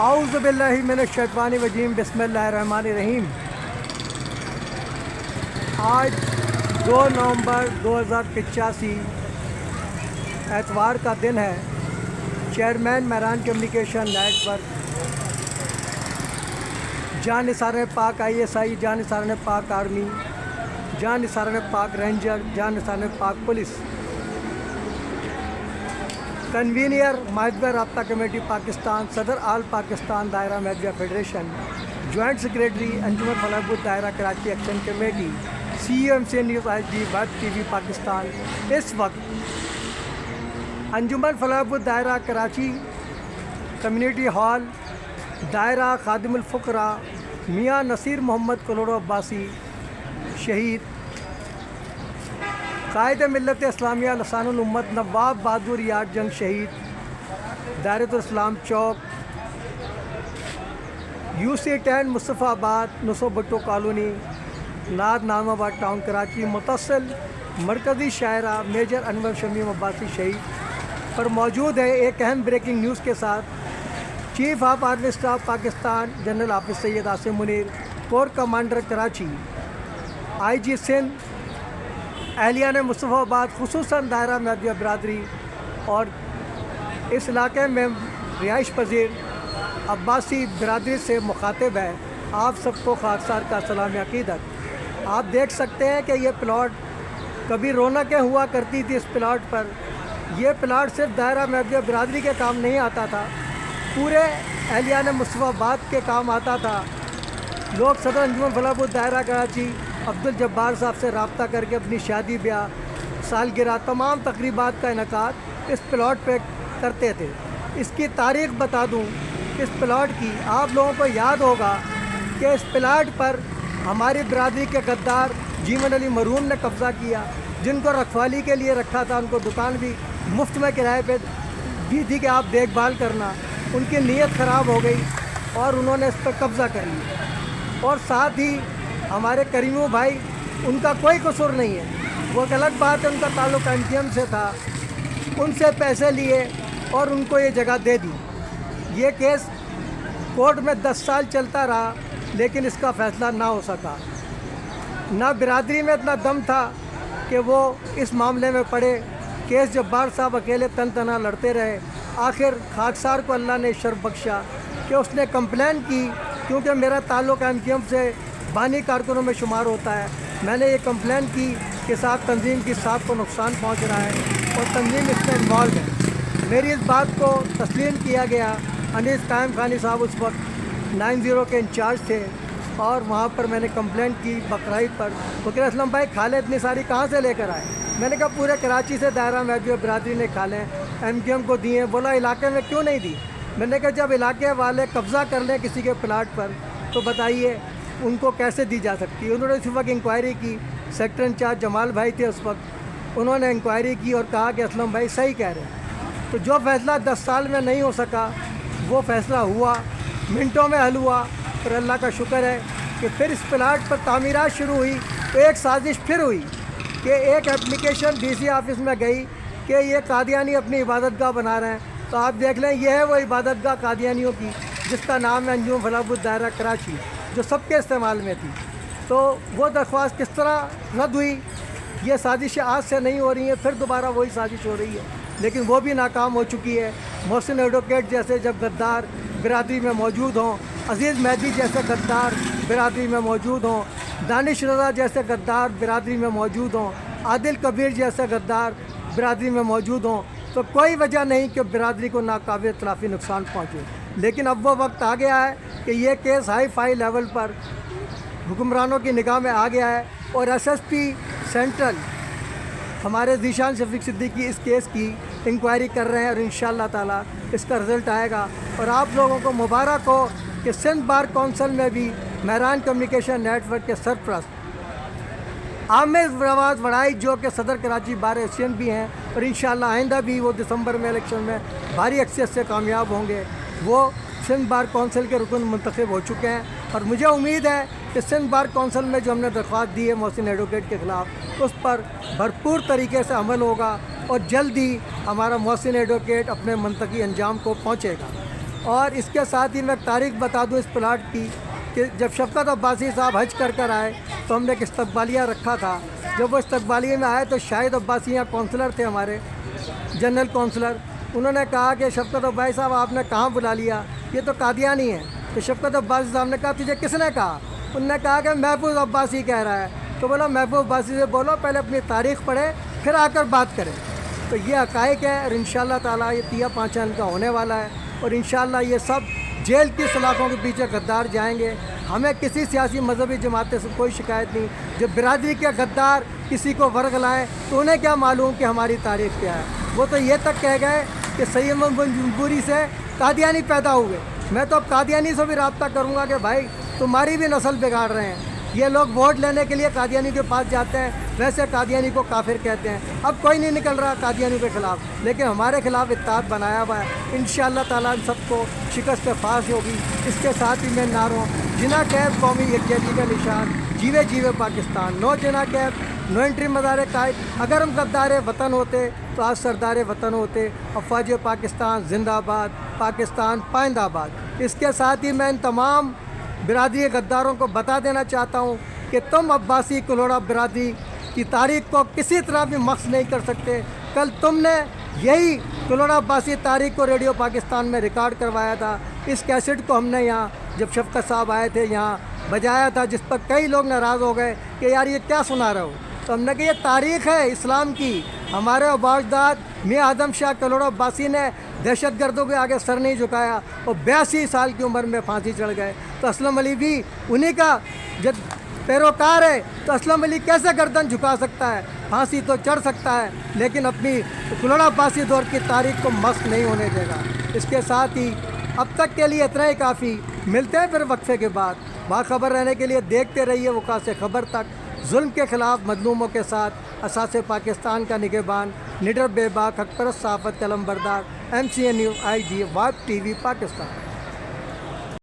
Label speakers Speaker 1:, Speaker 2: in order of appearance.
Speaker 1: اعوذ باللہ من الشیطان الرجیم، بسم اللہ الرحمن الرحیم۔ آج 2 نومبر 2085 اتوار کا دن ہے۔ Chairman Mehran communication network, Jan Nisar Pak ISI، جان نثار پاک آرمی، جان نثار پاک رینجر، جان نثار پاک پولیس، کنوینئر ماہدہ رابطہ کمیٹی پاکستان، صدر آل پاکستان دائرہ میڈیا فیڈریشن، جوائنٹ سیکریٹری انجمن فلاح دائرہ Karachi action committee, CMC news HD web TV Pakistan. اس وقت انجمن فلاح دائرہ کراچی کمیونٹی ہال، دائرہ خادم الفقراء میاں نصیر محمد کلوڑو عباسی شہید، قائد ملت اسلامیہ لسان الامت نواب بہادر یار جنگ شہید، دائرۃ الاسلام چوک، UC10 مصطفیٰ آباد، نصو بٹو کالونی، ناد نام آباد ٹاؤن کراچی، متصل مرکزی شاہراہ میجر انور شمیم عباسی شہید پر موجود ہے ایک اہم بریکنگ نیوز کے ساتھ۔ Chief of army staff Pakistan general Hafiz Syed Asim Munir, corps commander Karachi, IG Sindh, اہلیان مصطفیٰ آباد، خصوصاً دائرہ میڈیا برادری اور اس علاقے میں رہائش پذیر عباسی برادری سے مخاطب ہے، آپ سب کو خاکسار کا سلام عقیدت۔ آپ دیکھ سکتے ہیں کہ یہ پلاٹ کبھی رونقیں ہوا کرتی تھی۔ اس پلاٹ پر یہ پلاٹ صرف دائرہ میڈیا برادری کے کام نہیں آتا تھا، پورے اہلیان مصطفیٰ آباد کے کام آتا تھا۔ لوگ صدر انجمن فلاح دائرہ کراچی عبدالجبار صاحب سے رابطہ کر کے اپنی شادی بیاہ، سالگرہ، تمام تقریبات کا انعقاد اس پلاٹ پہ کرتے تھے۔ اس کی تاریخ بتا دوں، اس پلاٹ کی آپ لوگوں کو یاد ہوگا کہ اس پلاٹ پر ہماری برادری کے غدار جیون علی مرحوم نے قبضہ کیا، جن کو رکھوالی کے لیے رکھا تھا، ان کو دکان بھی مفت میں کرائے پہ دی تھی کہ آپ دیکھ بھال کرنا۔ ان کی نیت خراب ہو گئی اور انہوں نے اس پہ قبضہ کر لیا، اور ساتھ ہی ہمارے کریمو بھائی، ان کا کوئی قصور نہیں ہے، وہ ایک الگ بات ہے، ان کا تعلق MTM سے تھا، ان سے پیسے لیے اور ان کو یہ جگہ دے دی۔ یہ کیس کورٹ میں 10 سال چلتا رہا، لیکن اس کا فیصلہ نہ ہو سکا۔ نہ برادری میں اتنا دم تھا کہ وہ اس معاملے میں پڑے۔ کیس جبار صاحب اکیلے تن تنہا لڑتے رہے۔ آخر خاکسار کو اللہ نے شرف بخشا کہ اس نے کمپلین کی، کیونکہ میرا تعلق MTM سے بانی کارکنوں میں شمار ہوتا ہے۔ میں نے یہ کمپلین کی کہ صاحب تنظیم کی صاحب کو نقصان پہنچ رہا ہے اور تنظیم اس میں انوالو ہے۔ میری اس بات کو تسلیم کیا گیا۔ انیس قائم خانی صاحب اس وقت 90 کے انچارج تھے، اور وہاں پر میں نے کمپلین کی بقرعید پر۔ وہ کہ اسلم بھائی کھالیں اتنی ساری کہاں سے لے کر آئے؟ میں نے کہا پورے کراچی سے دائرہ میڈیا برادری نے کھالیں MTM کو دی ہیں۔ بولا علاقے میں کیوں نہیں دی؟ میں نے کہا جب علاقے والے قبضہ کر لیں کسی کے پلاٹ پر تو بتائیے ان کو کیسے دی جا سکتی ہے۔ انہوں نے اسی وقت انکوائری کی، سیکٹر انچارج جمال بھائی تھے اس وقت، انہوں نے انکوائری کی اور کہا کہ اسلم بھائی صحیح کہہ رہے ہیں۔ تو جو فیصلہ 10 سال میں نہیں ہو سکا، وہ فیصلہ ہوا، منٹوں میں حل ہوا۔ اور اللہ کا شکر ہے کہ پھر اس پلاٹ پر تعمیرات شروع ہوئی تو ایک سازش پھر ہوئی کہ ایک اپلیکیشن DC آفس میں گئی کہ یہ قادیانی اپنی عبادت گاہ بنا رہے ہیں۔ تو آپ دیکھ لیں، یہ ہے وہ عبادت گاہ قادیانیوں کی، جس کا نام ہے انجمن فلاح دائرہ کراچی، جو سب کے استعمال میں تھی۔ تو وہ درخواست کس طرح رد ہوئی؟ یہ سازشیں آج سے نہیں ہو رہی ہیں، پھر دوبارہ وہی سازش ہو رہی ہے، لیکن وہ بھی ناکام ہو چکی ہے۔ محسن ایڈوکیٹ جیسے جب غدار برادری میں موجود ہوں، عزیز مہدی جیسے غدار برادری میں موجود ہوں، دانش رضا جیسے غدار برادری میں موجود ہوں، عادل کبیر جیسے غدار برادری میں موجود ہوں، تو کوئی وجہ نہیں کہ برادری کو ناقابل اطلافی نقصان پہنچے۔ لیکن اب وہ وقت آ گیا ہے کہ یہ کیس ہائی فائی لیول پر حکمرانوں کی نگاہ میں آ گیا ہے، اور SSP سینٹرل ہمارے ذیشان شفیق صدیقی اس کیس کی انکوائری کر رہے ہیں، اور انشاءاللہ تعالی اس کا رزلٹ آئے گا۔ اور آپ لوگوں کو مبارک ہو کہ سندھ بار کونسل میں بھی مہران کمیونیکیشن نیٹ ورک کے سرپرست عامر فواز وڑائی، جو کہ صدر کراچی بار ایسوسیشن بھی ہیں، اور انشاءاللہ آئندہ بھی وہ دسمبر میں الیکشن میں بھاری اکثریت سے کامیاب ہوں گے، وہ سندھ بار کونسل کے رکن منتخب ہو چکے ہیں۔ اور مجھے امید ہے کہ سندھ بار کونسل میں جو ہم نے درخواست دی ہے محسن ایڈوکیٹ کے خلاف، اس پر بھرپور طریقے سے عمل ہوگا، اور جلد ہی ہمارا محسن ایڈوکیٹ اپنے منطقی انجام کو پہنچے گا۔ اور اس کے ساتھ ہی میں تاریخ بتا دوں اس پلاٹ کی کہ جب شفقت عباسی صاحب حج کر آئے تو ہم نے ایک استقبالیہ رکھا تھا. جب وہ استقبالیے میں آئے تو شاہد عباسی یہاں کونسلر تھے ہمارے, جنرل کونسلر. انہوں نے کہا کہ شفقت عباسی صاحب آپ نے کہاں بلا لیا, یہ تو قادیانی ہے. تو شفقت عباسی صاحب نے کہا تجھے کس نے کہا؟ انہوں نے کہا کہ محفوظ عباسی کہہ رہا ہے. تو بولا محفوظ عباسی سے بولو پہلے اپنی تاریخ پڑھے پھر آ کر بات کریں. تو یہ حقائق ہے اور انشاءاللہ تعالیٰ یہ 3-5 ان کا ہونے والا ہے اور انشاءاللہ یہ سب جیل کی سلاخوں کے پیچھے غدار جائیں گے. ہمیں کسی سیاسی مذہبی جماعتیں سے کوئی شکایت نہیں. جب برادری کے غدار کسی کو ورگ لائیں تو انہیں کیا معلوم کہ ہماری تاریخ کیا ہے. وہ تو یہ تک کہہ گئے کہ سید محمد جمہوری سے قادیانی پیدا ہوئے. میں تو اب قادیانی سے بھی رابطہ کروں گا کہ بھائی تمہاری بھی نسل بگاڑ رہے ہیں. یہ لوگ ووٹ لینے کے لیے قادیانی کے پاس جاتے ہیں, ویسے قادیانی کو کافر کہتے ہیں. اب کوئی نہیں نکل رہا قادیانی کے خلاف, لیکن ہمارے خلاف اتحاد بنایا ہوا ہے. انشاءاللہ تعالیٰ ہم سب کو شکست فاش ہوگی. اس کے ساتھ ہی میں نعروں جنا قید قومی یکجہتی کا نشان, جیوے جیوے پاکستان, نو جنا قید نو انٹری مزار قائد. اگر ہم غدار وطن ہوتے تو آج سردار وطن ہوتے. افواج پاکستان زندہ آباد, پاکستان پائندہ آباد. اس کے ساتھ ہی میں ان تمام برادری غداروں کو بتا دینا چاہتا ہوں کہ تم عباسی کلوڑا برادری کی تاریخ کو کسی طرح بھی مخص نہیں کر سکتے. کل تم نے یہی کلوڑا عباسی تاریخ کو ریڈیو پاکستان میں ریکارڈ کروایا تھا. اس کیسٹ کو ہم نے یہاں جب شفقت صاحب آئے تھے یہاں بجایا تھا, جس پر کئی لوگ ناراض ہو گئے کہ یار یہ کیا سنا رہے ہو. تو ہم نے کہا یہ تاریخ ہے اسلام کی. ہمارے آباء میاں اعظم شاہ کلوڑا عباسی نے دہشت گردوں کے آگے سر نہیں جھکایا اور 82 سال کی عمر میں پھانسی چڑھ گئے. تو اسلم علی بھی انہی کا جب پیروکار ہے تو اسلم علی کیسے گردن جھکا سکتا ہے؟ پھانسی تو چڑھ سکتا ہے لیکن اپنی کلوڑا عباسی دور کی تاریخ کو مسخ نہیں ہونے دے گا. اس کے ساتھ ہی اب تک کے لیے اتنا ہی کافی. ملتے ہیں پھر وقفے کے بعد. باخبر رہنے کے لیے دیکھتے رہیے وقا سے خبر تک. ظلم کے خلاف مظلوموں کے ساتھ اساس پاکستان کا نگہبان, نڈر بے باک حق پرست صحافت قلم بردار, MCN news, IG vibe TV Pakistan.